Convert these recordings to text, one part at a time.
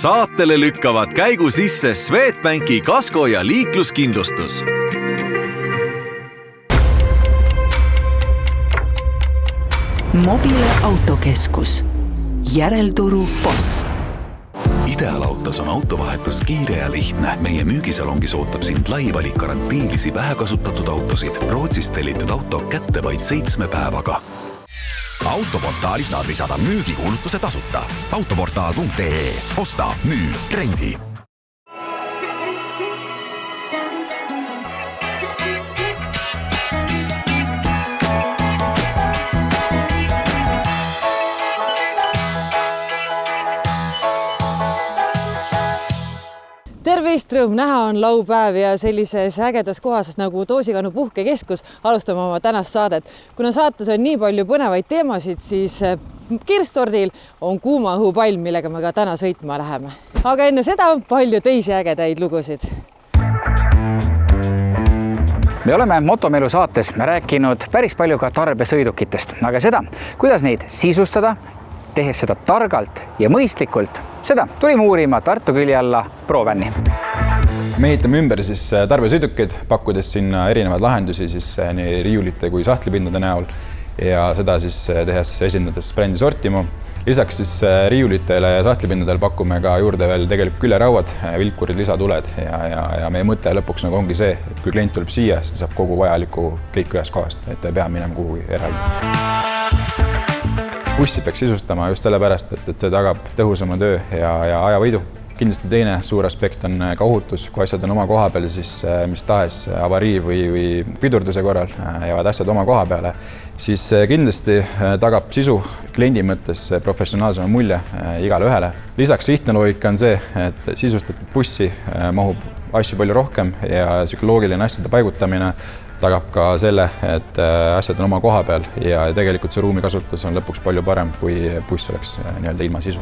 Saatele lükkavad käigu sisse Swedbanki kasko- ja liikluskindlustus. Mobile autokeskus. Järelturu Boss. Ideaalautos on autovahetus kiire ja lihtne. Meie müügisalongis ootab sind lai valik garantiilisi vähekasutatud autosid. Rootsist tellitud auto kätte vaid 7 päevaga. Autoportaalis saad lisada müügikuulutuse tasuta. Autoportaal.ee. Osta, müü, rendi. Tervist, rõõm näha on laupäev ja sellises ägedas kohas nagu Toosikannu puhkekeskus alustame oma tänast saadet. Kuna saates on nii palju põnevaid teemasid, siis Kirstordil on kuuma õhupall, millega me ka täna sõitma läheme. Aga enne seda palju teisi ägedaid lugusid. Me oleme Motomelu saates rääkinud päris palju ka tarbesõidukitest, aga seda, kuidas neid sisustada, tehes seda targalt ja mõistlikult, seda tulime uurima Tartu külje alla ProVani. Me ehitame ümber siis tarbesõidukeid, pakkudes sinna erinevaid lahendusi siis nii riiulite kui sahtlipindade näol ja seda siis tehes esindades brändi Sortimo. Lisaks siis riiulitele ja sahtlipindadele pakume ka juurde veel tegelikult külerauad, vilkurid, lisatuled ja meie mõte lõpuks nagu ongi see, et kui klient tuleb siia, siis ta saab kogu vajaliku kõik ühest kohast, et ei pea minema kuhugi eraldi. Bussi peaks sisustama just sellepärast, et see tagab tõhusama töö ja ajavõidu. Kindlasti teine suur aspekt on ka ohutus, kui asjad on oma koha peal, siis mis tahes avarii või pidurduse korral jäävad asjad oma koha peale, siis kindlasti tagab sisu kliendi mõttes professionaalsema mulje igale ühele. Lisaks lihtne loogika on see, et sisustatud bussi mahub asju palju rohkem ja loogiline asjade paigutamine tagab ka selle, et asjad on oma koha peal ja tegelikult see ruumi kasutus on lõpuks palju parem, kui buss oleks nii-öelda ilma sisu.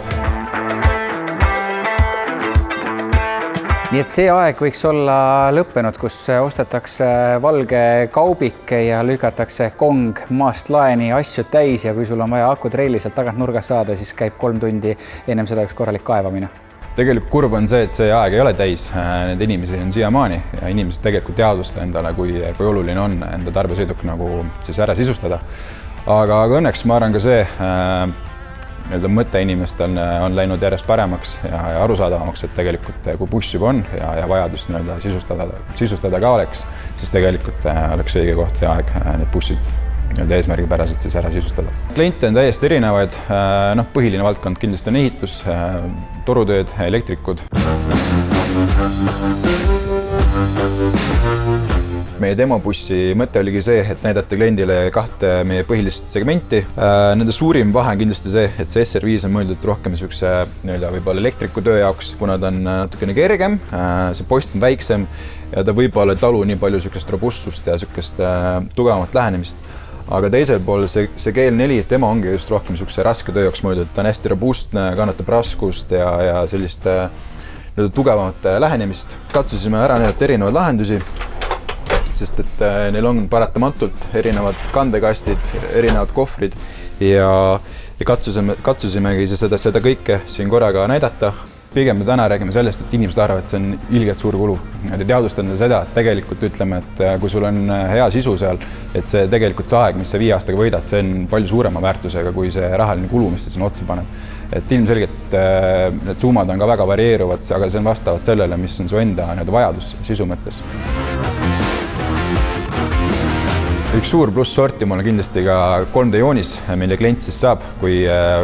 Nii et see aeg võiks olla lõppenud, kus ostetakse valge kaubik ja lükatakse kong maast laeni asju täis ja kui sul on vaja akutrelli sealt tagant nurgas saada, siis käib 3 tundi ennem seda üks korralik kaevamine. Tegelikult kurb on see, et see aeg ei ole täis. Need inimesi on siiamaani ja inimesed tegelikult teadvusta endale, kui oluline on enda tarbesõiduk nagu siis ära sisustada. Aga õnneks ma arvan ka see mõte inimestel on läinud järjest paremaks ja arusaadavamaks, et tegelikult kui buss juba on ja vajadus sisustada ka oleks, siis tegelikult oleks õige koht ja aeg need bussid eesmärgipäraselt siis ära sisustada. Kliente on täiesti erinevaid. Põhiline valdkond kindlasti on ehitus, torutööd, elektrikud. Meie demobussi mõte oligi see, et näidata kliendile 2 meie põhilist segmenti. Nende suurim vahe on kindlasti see, et see SR5 on mõeldud rohkem võib-olla elektrikutöö jaoks, kuna ta on natukene kergem, see post on väiksem ja ta võib-olla ei talu nii palju robustsust ja tugevamat lähenemist. Aga teisel pool see GL4 tema ongi just rohkem raske töö jaoks mõeldud. Ta on hästi robustne, kannatab raskust ja sellist tugevamat lähenemist. Katsusime ära näidata erinevaid lahendusi, sest et neil on paratamatult erinevad kandekastid, erinevad kohvrid ja katsusimegi seda kõike siin korraga näidata. Pigem me täna räägime sellest, et inimesed arvavad, et see on ilgelt suur kulu. Te teadvustate seda, et tegelikult ütleme, et kui sul on hea sisu seal, et see tegelikult see aeg, mis sa 5 aastaga võidad, see on palju suurema väärtusega kui see rahaline kulu, mis ta sinna otsa paneb. Et ilmselgelt need summad on ka väga varieeruvad, aga see on vastavalt sellele, mis on su enda vajadus sisu mõttes. Üks suur pluss Sortimol on kindlasti ka 3D joonis, mille klient siis saab, kui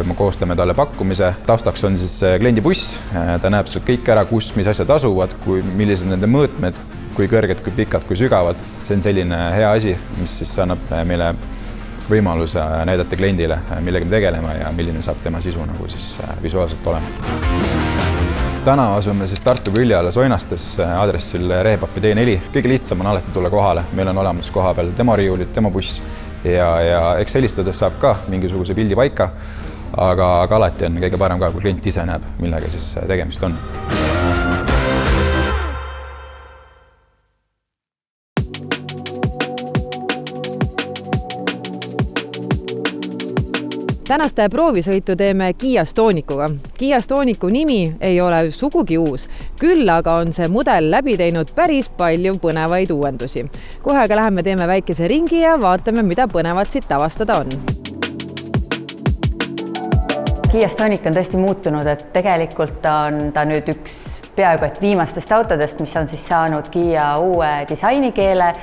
me koostame talle pakkumise. Taustaks on siis kliendi buss, ta näeb seal kõik ära, kus, mis asjad asuvad, millised nende mõõtmed, kui kõrged, kui pikad, kui sügavad. See on selline hea asi, mis siis annab meile võimaluse näidata kliendile, millega me tegeleme ja milline saab tema sisu nagu siis visuaalselt olema. Täna asume siis Tartu külje alla Soinastes aadressil Rehepapi T4. Kõige lihtsam on alati tulla kohale. Meil on olemas koha peal demoriiulid, demobuss ja eks helistades saab ka mingisuguse pildi paika, aga alati on kõige parem ka, kui klient ise näeb, millega siis tegemist on. Tänaste proovisõitu teeme Kia Stonicuga. Kia Stonicu nimi ei ole sugugi uus, küll aga on see mudel läbi teinud päris palju põnevaid uuendusi. Kohe aga läheme teeme väikese ringi ja vaatame, mida põnevat siit avastada on. Kia Stonic on tõesti muutunud, et tegelikult on ta nüüd üks peaaegu et viimastest autodest, mis on siis saanud Kia uue disainikeele.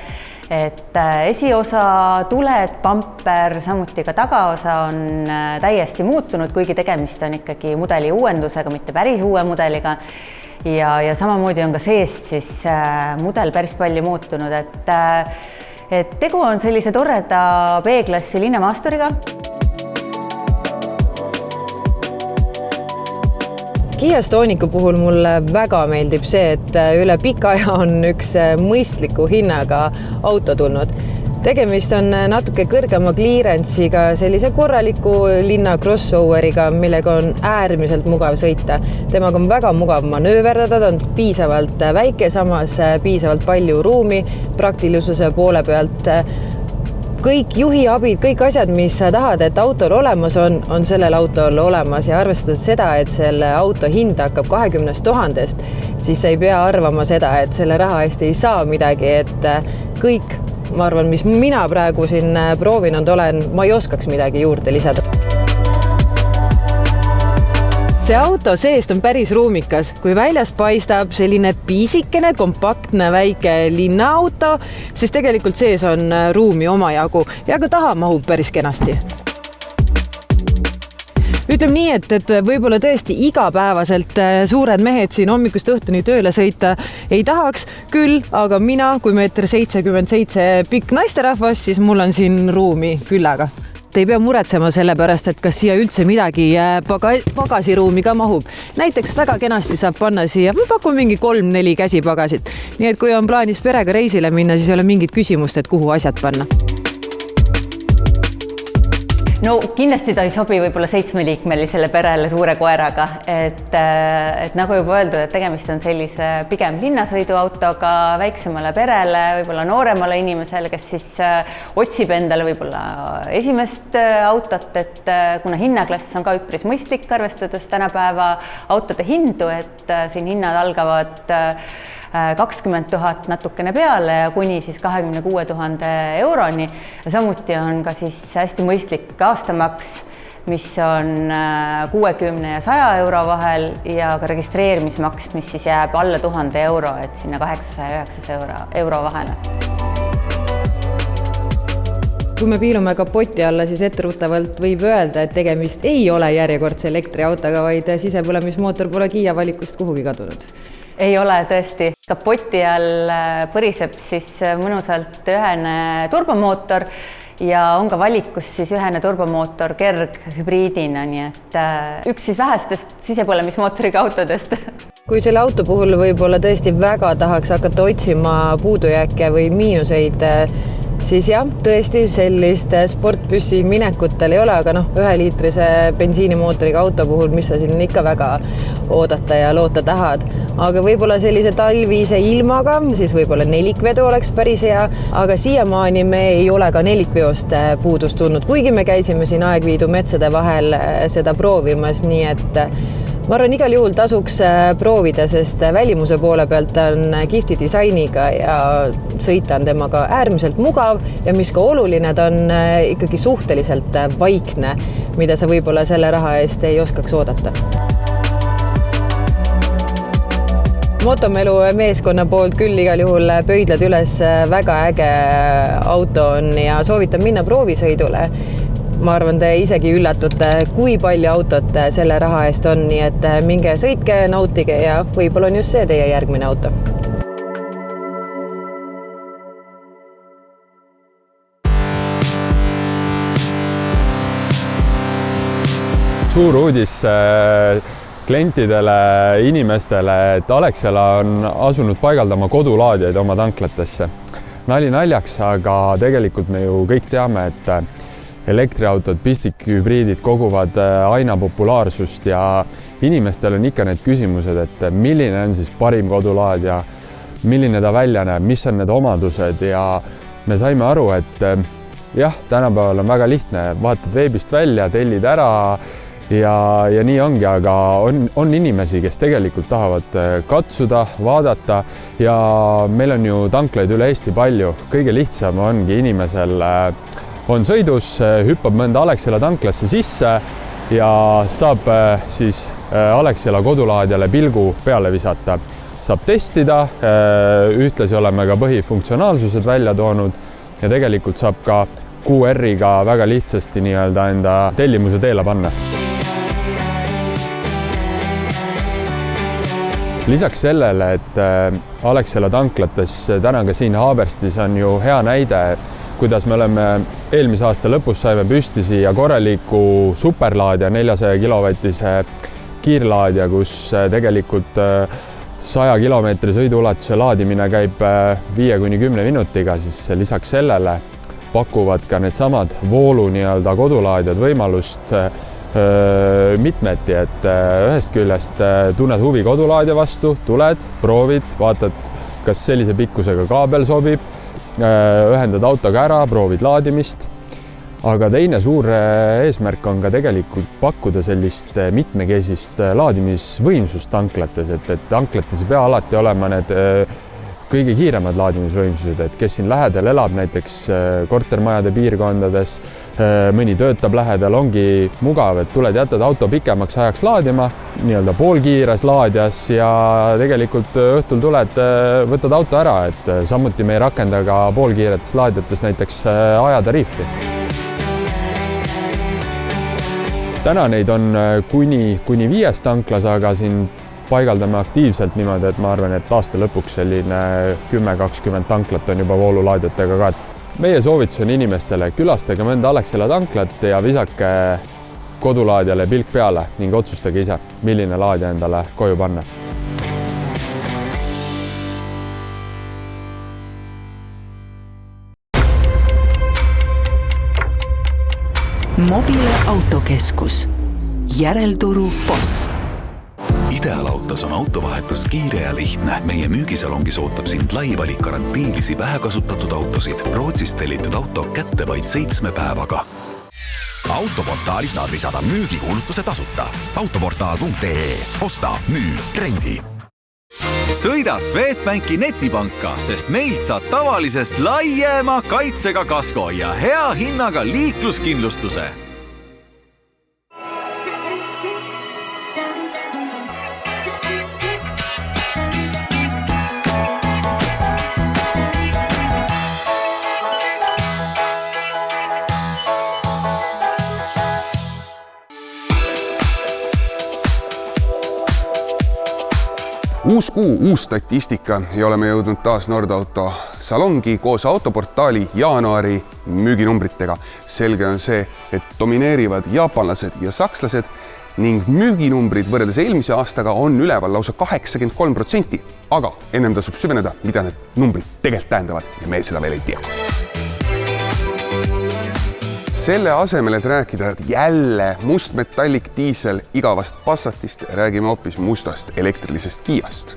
Et esiosa, tuled, bumper, samuti ka tagaosa on täiesti muutunud, kuigi tegemist on ikkagi mudeli uuendusega, mitte päris uue mudeliga. Ja samamoodi on ka seest siis mudel päris palju muutunud, et tegu on sellise torreda B-klassi linnamaasturiga. Kia Stonicu puhul mulle väga meeldib see, et üle pika aja on üks mõistliku hinnaga auto tulnud. Tegemist on natuke kõrgema clearance'iga, sellise korraliku linna crossoveriga, millega on äärmiselt mugav sõita. Temaga on väga mugav manööverdada, ta on piisavalt väike, samas piisavalt palju ruumi praktilisuse poole pealt. Kõik juhiabid, kõik asjad, mis sa tahad, et autol olemas on sellel autol olemas ja arvestades seda, et selle auto hind hakkab 20 000, siis sa ei pea arvama seda, et selle raha eest ei saa midagi, et kõik, ma arvan, mis mina praegu siin proovinud olen, ma ei oskaks midagi juurde lisada. See auto seest on päris ruumikas, kui väljas paistab selline piisikene, kompaktne väike linnaauto, siis tegelikult sees on ruumi omajagu ja ka taha mahub päris kenasti. Ütleme nii, et võib-olla tõesti igapäevaselt suured mehed siin hommikust õhtuni tööle sõita ei tahaks, küll, aga mina, kui 1,77 m pikk naisterahvas, siis mul on siin ruumi küllaga. Te ei pea muretsema selle pärast, et kas siia üldse midagi pagasiruumi ka mahub. Näiteks väga kenasti saab panna siia, ma pakun mingi 3-4 käsipagasit. Nii et kui on plaanis perega reisile minna, siis ei ole mingit küsimust, et kuhu asjad panna. No kindlasti ta ei sobi võib-olla 7-liikmelisele perele suure koeraga, et nagu juba öeldud, et tegemist on sellise pigem linnasõiduautoga väiksemale perele, võib-olla nooremale inimesele, kes siis otsib endale võib-olla esimest autot, et kuna hinnaklass on ka üpris mõistlik, arvestades tänapäeva autode hindu, et siin hinnad algavad 20 000 natukene peale ja kuni siis 26 000 euroni. Samuti on ka siis hästi mõistlik aastamaks, mis on 60 ja 100 euro vahel ja ka registreerimismaks, mis siis jääb alla 1000 euro, et sinna 800 ja 900 euro vahele. Kui me piilume ka poti alla, siis etteruttavalt võib öelda, et tegemist ei ole järjekordse elektriautoga, vaid sisepõlemismootor pole Kia valikust kuhugi kadunud. Ei ole tõesti. Kapoti all põriseb siis mõnusalt ühene turbomootor ja on ka valikus siis ühene turbomootor kerghübriidina, nii et üks siis vähestest sisepõlemismootoriga autodest. Kui selle auto puhul võib-olla tõesti väga tahaks hakata otsima puudujääke või miinuseid, siis jah, tõesti sellist sportbüssi minekutel ei ole, aga 1-liitrise bensiinimootoriga auto puhul, mis sa siin ikka väga oodata ja loota tahad. Aga võib-olla sellise talvise ilmaga, siis võib-olla nelikvedu oleks päris hea, aga siiamaani me ei ole ka nelikveost puudust tulnud, kuigi me käisime siin Aegviidu metsade vahel seda proovimas, nii et ma arvan, igal juhul tasuks proovida, sest välimuse poole pealt on kihvti disainiga ja sõita on temaga äärmiselt mugav ja mis ka oluline, ta on ikkagi suhteliselt vaikne, mida sa võib-olla selle raha eest ei oskaks oodata. Motomelu meeskonna poolt küll igal juhul pöidlad üles väga äge auto on ja soovitan minna proovisõidule. Ma arvan, te isegi üllatute, kui palju autot selle raha eest on, nii et minge sõitke, nautige ja võib-olla on just see teie järgmine auto. Suur uudis klientidele, inimestele, et Alexela on asunud paigaldama kodulaadjaid oma tanklatesse. Nali naljaks, aga tegelikult me ju kõik teame, et elektriautod, pistikhübriidid koguvad aina populaarsust ja inimestel on ikka need küsimused, et milline on siis parim kodulaadja, milline ta välja näeb, mis on need omadused ja me saime aru, et jah, tänapäeval on väga lihtne, vaatad veebist välja, tellid ära ja nii ongi, aga on inimesi, kes tegelikult tahavad katsuda, vaadata ja meil on ju tanklaid üle Eesti palju. Kõige lihtsam ongi inimesel on sõidus, hüppab mõnda Alexela tanklasse sisse ja saab siis Alexela kodulaadjale pilgu peale visata. Saab testida, ühtlasi oleme ka põhifunktsionaalsused välja toonud ja tegelikult saab ka QR-iga väga lihtsasti nii-öelda enda tellimuse teele panna. Lisaks sellele, et Alexela tanklates täna ka siin Haaberstis on ju hea näide, kuidas me oleme eelmise aasta lõpus saime püsti siia korraliku superlaadja 400 kilovatise kiirlaadja, kus tegelikult 100 kilomeetri sõiduulatuse laadimine käib 5–10 minutiga, siis lisaks sellele pakuvad ka needsamad voolu nii-öelda kodulaadjad võimalust mitmeti, et ühest küljest tunned huvi kodulaadja vastu, tuled, proovid, vaatad, kas sellise pikkusega kaabel sobib, ühendad autoga ära, proovid laadimist. Aga teine suur eesmärk on ka tegelikult pakkuda sellist mitmekesist laadimisvõimsust tanklates, et tanklates ei pea alati olema need kõige kiiremad laadimisvõimsused, et kes siin lähedal elab, näiteks kortermajade piirkondades, mõni töötab lähedal, ongi mugav, et tuled, jätad auto pikemaks ajaks laadima, nii-öelda poolkiires laadjas ja tegelikult õhtul tuled, võtad auto ära, et samuti me ei rakenda ka poolkiiretes laadjates näiteks ajatariifi. Täna neid on kuni 5 tanklas, aga siin paigaldame aktiivselt niimoodi, et ma arvan, et aasta lõpuks selline 10-20 tanklat on juba voolulaadjatega kaetud. Meie soovitus on inimestele, külastage mõnda Alexela tanklat ja visake kodulaadjale pilk peale ning otsustage ise, milline laadja endale koju panna. Mobile autokeskus, järelturu boss. Ideaalautos on autovahetus kiire ja lihtne. Meie müügisalongis ootab sind lai valik karantiilisi vähekasutatud autosid. Rootsist tellitud auto kätte vaid 7 päevaga. Autoportaali saad lisada müügikuulutuse tasuta. Autoportaal.ee. Osta, müü, trendi. Sõida Swedbanki netipanka, sest meilt saad tavalisest laiema kaitsega kasko ja hea hinnaga liikluskindlustuse. Uus kuu, uus statistika ja oleme jõudnud taas Nordauto salongi koos autoportaali jaanuari müüginumbritega. Selge on see, et domineerivad jaapanlased ja sakslased ning müüginumbrid võrreldes eelmise aastaga on üleval lausa 83%. Aga ennem tasub süveneda, mida need numbrid tegelikult tähendavad ja me seda veel ei tea. Selle asemel, et rääkida jälle mustmetallik diisel igavast Passatist, räägime hoopis mustast elektrilisest Kiast.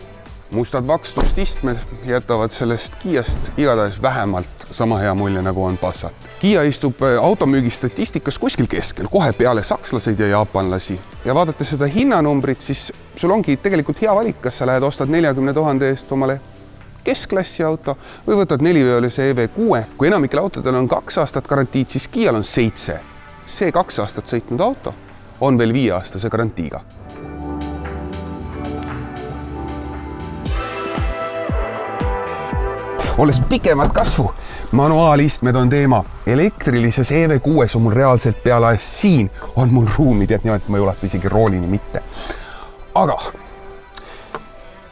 Mustad vakstustistmed jätavad sellest Kiast igatahes vähemalt sama hea mulje, nagu on Passat. Kia istub automüügi statistikas kuskil keskel, kohe peale sakslaseid ja jaapanlasi. Ja vaadates seda hinnanumbrit, siis sul ongi tegelikult hea valik, kas sa lähed ostad 40 000 eest omale keskklassi auto või võtad 4-veolise EV6. Kui enamikel autodel on 2 aastat garantiid, siis Kial on 7. See 2 aastat sõitnud auto on veel 5-aastase garantiiga. Olles pikemat kasvu, manuaalistmed on teema. Elektrilises EV6 on mul reaalselt pealaes siin on mul ruumi, tead niimoodi, et ma ei ulata isegi roolini mitte. Aga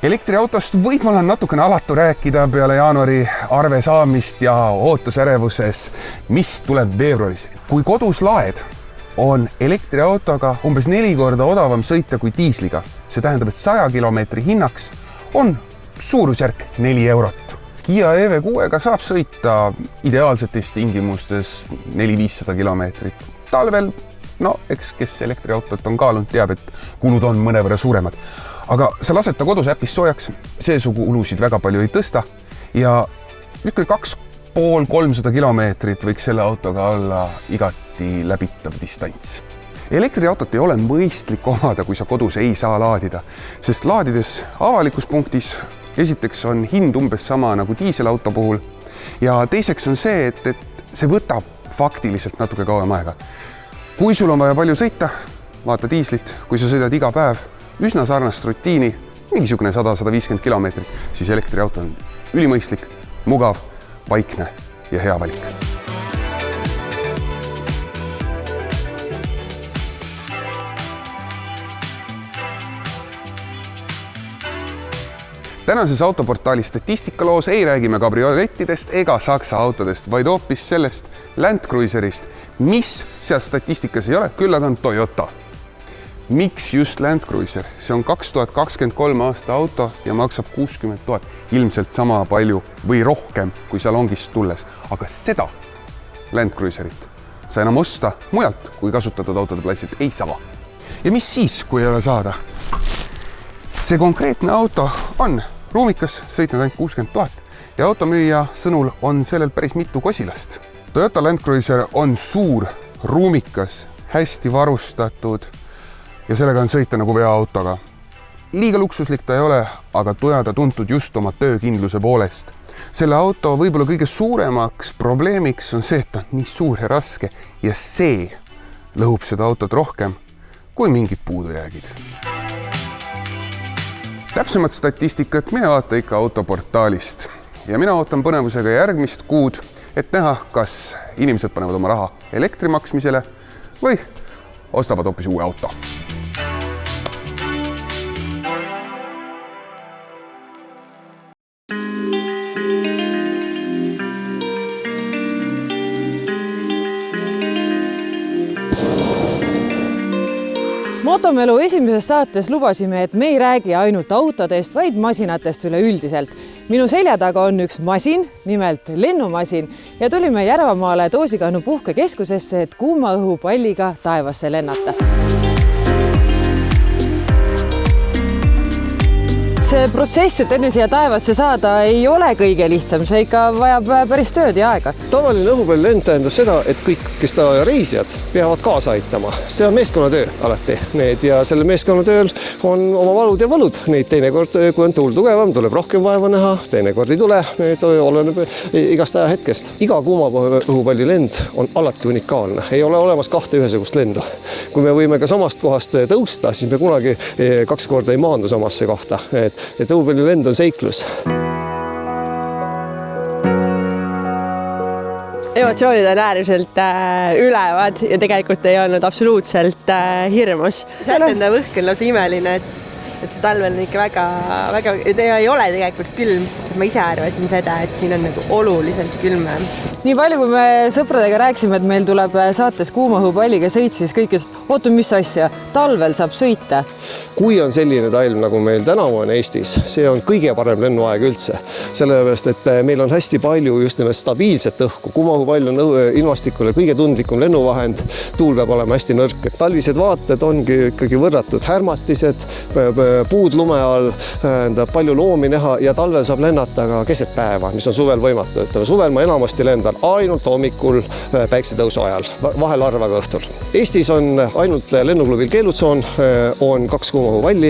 elektriautost võib-olla natukene alatu rääkida peale jaanuari arve saamist ja ootusärevuses, mis tuleb veebruaris. Kui kodus laed, on elektriautoga umbes 4 korda odavam sõita kui diisliga. See tähendab, et 100 kilomeetri hinnaks on suurusjärk 4 eurot. Kia EV6-ga saab sõita ideaalsetes tingimustes 400-500 kilomeetrit. Talvel, eks kes elektriautot on kaalunud, teab, et kulud on mõnevõrra suuremad. Aga sa lased ta kodus äpis soojaks, seesugu kulusid väga palju ei tõsta ja nüüd 2 250–300 kilomeetrit võiks selle autoga olla igati läbitav distants. Elektriautot ei ole mõistlik omada, kui sa kodus ei saa laadida, sest laadides avalikus punktis esiteks on hind umbes sama nagu diiselauto puhul ja teiseks on see, et see võtab faktiliselt natuke kauem aega. Kui sul on vaja palju sõita, vaata diislit, kui sa sõidad iga päev üsna sarnast rutiini, mingisugune 100–150 kilomeetrit, siis elektriauto on ülimõistlik, mugav, vaikne ja hea valik. Tänases autoportaali statistikaloos ei räägime kabriolettidest ega saksa autodest, vaid hoopis sellest Land Cruiserist, mis seal statistikas ei ole, küll aga on Toyota. Miks just Land Cruiser? See on 2023 aasta auto ja maksab 60 000, ilmselt sama palju või rohkem kui salongist tulles. Aga seda Land Cruiserit sa enam osta mujalt, kui kasutatud autode platsilt ei saa. Ja mis siis, kui ei ole saada? See konkreetne auto on ruumikas, sõitnud ainult 60 000 ja automüüja sõnul on sellel päris mitu kosilast. Toyota Land Cruiser on suur, ruumikas, hästi varustatud ja sellega on sõita nagu veoautoga. Liiga luksuslik ta ei ole, aga tujada tuntud just oma töökindluse poolest. Selle auto võib-olla kõige suuremaks probleemiks on see, et ta on nii suur ja raske ja see lõhub seda autot rohkem kui mingid puudujäägid. Täpsemat statistikat mina vaata ikka autoportaalist ja mina ootan põnevusega järgmist kuud, et näha, kas inimesed panevad oma raha elektri maksmisele või ostavad hoopis uue auto. Automelu esimeses saates lubasime, et me ei räägi ainult autodest, vaid masinatest üleüldiselt. Minu selja taga on üks masin, nimelt lennumasin, ja tulime Järvamaale Toosikannu puhkekeskusesse, et kuuma õhupalliga taevasse lennata. See protsess, et enne siia taevasse saada, ei ole kõige lihtsam, see ikka vajab päris tööd ja aega. Tavaline õhupalli tähendab seda, et kõik, kes reisijad, peavad kaasa aitama. See on meeskonnatöö alati. Ja selle meeskonnatööl on oma valud ja võlud. Neid teinekord, kui on tuul tugevam, tuleb rohkem vaeva näha, teinekord ei tule, oleneb igast aja hetkest. Iga kuuma õhupalli lend on alati unikaalne. Ei ole olemas kahte ühesugust lendu. Kui me võime ka samast kohast tõusta, siis me kunagi 2 korda ei maandu samasse kohta. Et õhupalli lend on seiklus. Emotsioonid on äärmiselt ülevad ja tegelikult ei olnud absoluutselt hirmus. Sätenda võhk on lausa imeline, et see talvel on ikka väga ei ole tegelikult külm, sest ma ise arvasin seda, et siin on nagu oluliselt külmem. Nii palju, kui me sõpradega rääkisime, et meil tuleb saates kuuma õhupalliga sõit, siis kõik just, ootu, mis asja, talvel saab sõita. Kui on selline talv, nagu meil tänavu on Eestis, see on kõige parem lennuaeg üldse. Sellepärast, et meil on hästi palju just nimelt stabiilset õhku. Kuuma õhupall on ilmastikule kõige tundlikum lennuvahend. Tuul peab olema hästi nõrk. Talvised vaated ongi ikkagi võrratud härmatised, puud lume all, palju loomi näha ja talvel saab lennata ka keset päeva, mis on suvel võimatu. Suvel ma enamasti lendan ainult hommikul päiksetõusu ajal, vahel harvaga õhtul. Eestis on ainult lennuklubil keelutsoon, on 2 kuuma õhupalli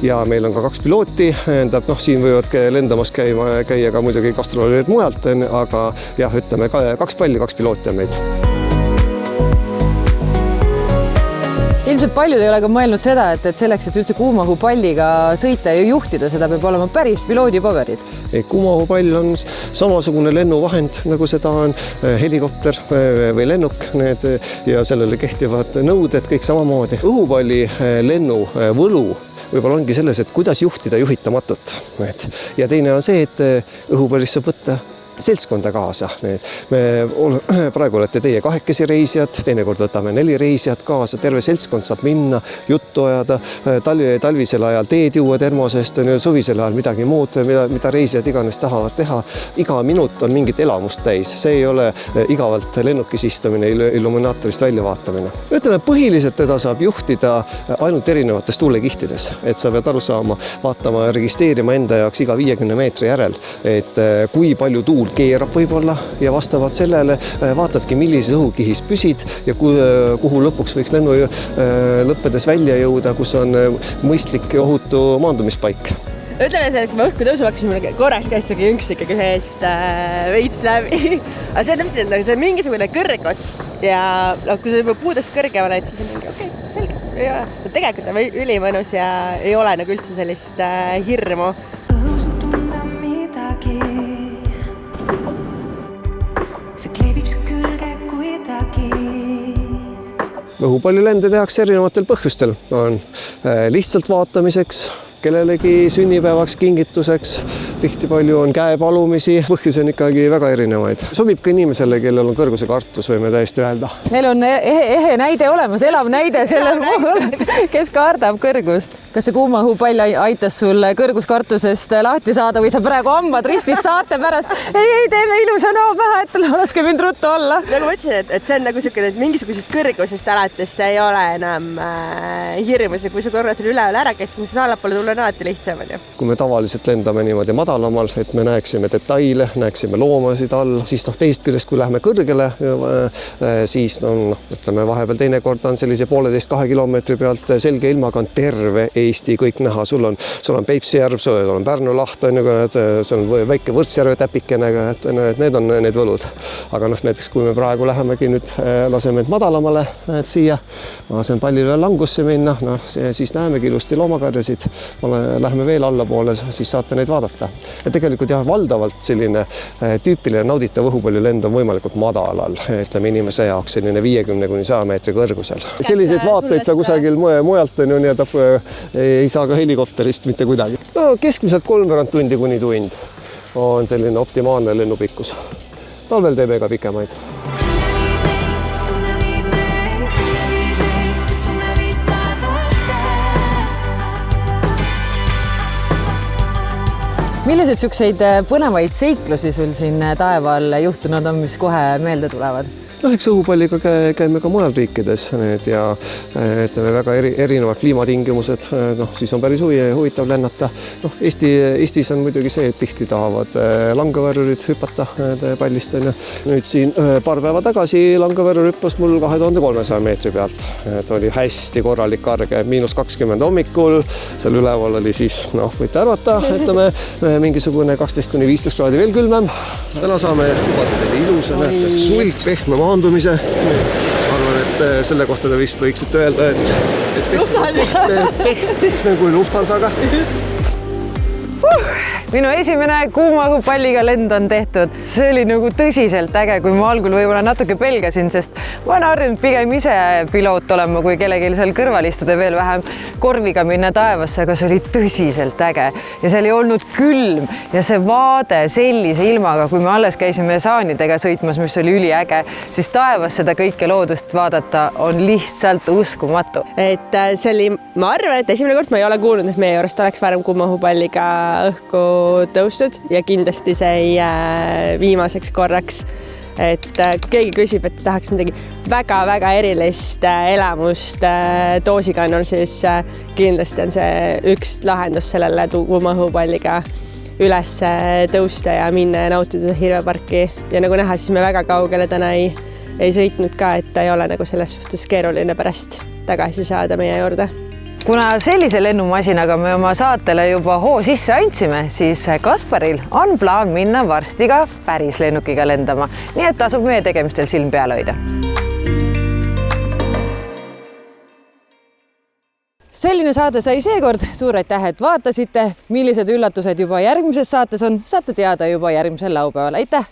ja meil on ka 2 pilooti. Siin võivad lendamas käia ka muidugi gastrolöörid mujalt, aga jah, ütleme 2 palli, 2 pilooti on meid. Ilmselt paljud ei ole ka mõelnud seda, et selleks, et üldse kuuma õhupalliga sõita ja juhtida, seda peab olema päris piloodipaberid. Kuuma õhupall on samasugune lennuvahend, nagu seda on helikopter või lennuk ja sellele kehtivad nõuded kõik samamoodi. Õhupalli lennu võlu võib-olla ongi selles, et kuidas juhtida juhitamatut. Ja teine on see, et õhupallist saab võtta seltskonda kaasa. Praegu olete teie 2 reisijad, teinekord võtame 4 reisijad kaasa, terve seltskond saab minna, juttu ajada, talvisel ajal teed juua termosest, suvisel ajal midagi muud, mida reisijad iganes tahavad teha. Iga minut on mingit elamust täis, see ei ole igavalt lennukis istumine, illuminaatorist välja vaatamine. Ütleme, põhiliselt teda saab juhtida ainult erinevates tuulekihtides, et sa pead aru saama, vaatama, registreerima enda jaoks iga 50 meetri järel, et kui palju tuult keerab võib-olla ja vastavalt sellele vaatadki, millises õhukihis püsid ja kuhu lõpuks võiks lennu lõppedes välja jõuda, kus on mõistlik ja ohutu maandumispaik. Ütleme see, et kui me õhku tõusub, hakkas mulle korraks käis jünks ikkagi seest veits läbi. Aga see on täpselt, et see on mingisugune kõrgus ja kui sa juba puudest kõrgemal oled, siis on mingi okei, selge. Ja, tegelikult on ülimõnus ja ei ole nagu üldse sellist hirmu. Õhus on tunda midagi. See kleebib su külge kuidagi. Õhupallilende tehakse erinevatel põhjustel. On lihtsalt vaatamiseks, kellelegi sünnipäevaks, kingituseks, tihti palju on käepalumisi, põhjus on ikkagi väga erinevaid. Sobib ka inimesele, kellel on kõrguse kartus, võime täiesti öelda. Meil on ehe näide olemas, elav näide selle puhul, kes kardab kõrgust. Kas see kuuma õhupall aitas sul kõrguskartusest lahti saada või sa praegu hambad ristis saate pärast? Ei, teeme ilusa näo pähe, et laske mind ruttu alla. Nagu ma ütlesin, et see on nagu selline, et mingisugusest kõrgusest alates see ei ole enam hirmus ja kui sa korra selle üle ära kätsin, siis allapoole tulla on alati lihtsam. Kui me tavaliselt lendame niimoodi madalamal, et me näeksime detaile, näeksime loomasid all, siis teist küljest, kui lähme kõrgele, siis ütleme vahepeal teinekord on sellise 1,5–2 kilomeetri pealt selge ilmaga on terve Eesti kõik näha. Sul on Peipsijärv, sul on Pärnu laht, sul on väike Võrtsjärve täpikene, et need on need võlud. Aga näiteks kui me praegu lähemegi nüüd, laseme madalamale siia, laseme pallile langusse minna, siis näemegi ilusti loomakarjasid. Lähme veel allapoole, siis saate neid vaadata. Ja tegelikult jah, valdavalt selline tüüpiline nauditav õhupallilend on võimalikult madalal, ütleme inimese jaoks selline 50–100 meetri kõrgusel. Selliseid vaateid sa kusagil mujalt ei saa ka helikopterist mitte kuidagi. No keskmiselt 3 tundi kuni tund on selline optimaalne lennupikkus. Talvel teeme ka pikemaid. Millised selliseid põnevaid seiklusi sul siin taeval juhtunud on, mis kohe meelde tulevad? Eks õhupalliga käime ka mujal riikides ja ütleme väga erinevad kliimatingimused, siis on päris huvitav lennata. Eestis on muidugi see, et tihti tahavad langevarjurid hüpata pallist. Nüüd siin paar päeva tagasi langevarjur hüppas mul 2300 meetri pealt. Et oli hästi korralik karge, -20 hommikul, seal üleval oli siis, võite arvata, ütleme mingisugune 12–15 kraadi veel külmem. Täna saame lubada teile ilusa, sulg, pehme maandumise. Arvan, et selle kohta te vist võiksite öelda, et pehme kui Lufthansaga. Minu esimene kuuma õhupalliga lend on tehtud. See oli nagu tõsiselt äge, kui ma algul võib-olla natuke pelgasin, sest ma olen harjunud pigem ise piloot olema, kui kellelgi seal kõrval istuda veel vähem korviga minna taevasse, aga see oli tõsiselt äge. Ja seal ei olnud külm ja see vaade sellise ilmaga, kui me alles käisime saanidega sõitmas, mis oli üliäge, siis taevas seda kõike loodust vaadata on lihtsalt uskumatu. Et see oli, ma arvan, et esimene kord ma ei ole kuulnud, et meie juurest oleks varem kuuma õhupalliga õhku tõustud ja kindlasti see ei jää viimaseks korraks. Et kui keegi küsib, et tahaks midagi väga-väga erilist elamust doosikannul, siis kindlasti on see üks lahendus sellele kuuma õhupalliga üles tõusta ja minna ja nautida hirveparki. Ja nagu näha, siis me väga kaugele täna ei sõitnud ka, et ta ei ole nagu selles suhtes keeruline pärast tagasi saada meie juurde. Kuna sellise lennumasinaga me oma saatele juba hoo sisse andsime, siis Kasparil on plaan minna varsti ka päris lennukiga lendama, nii et tasub meie tegemistel silm peal hoida. Selline saade sai seekord, suur aitäh, et vaatasite, millised üllatused juba järgmises saates on, saate teada juba järgmisel laupäeval. Aitäh!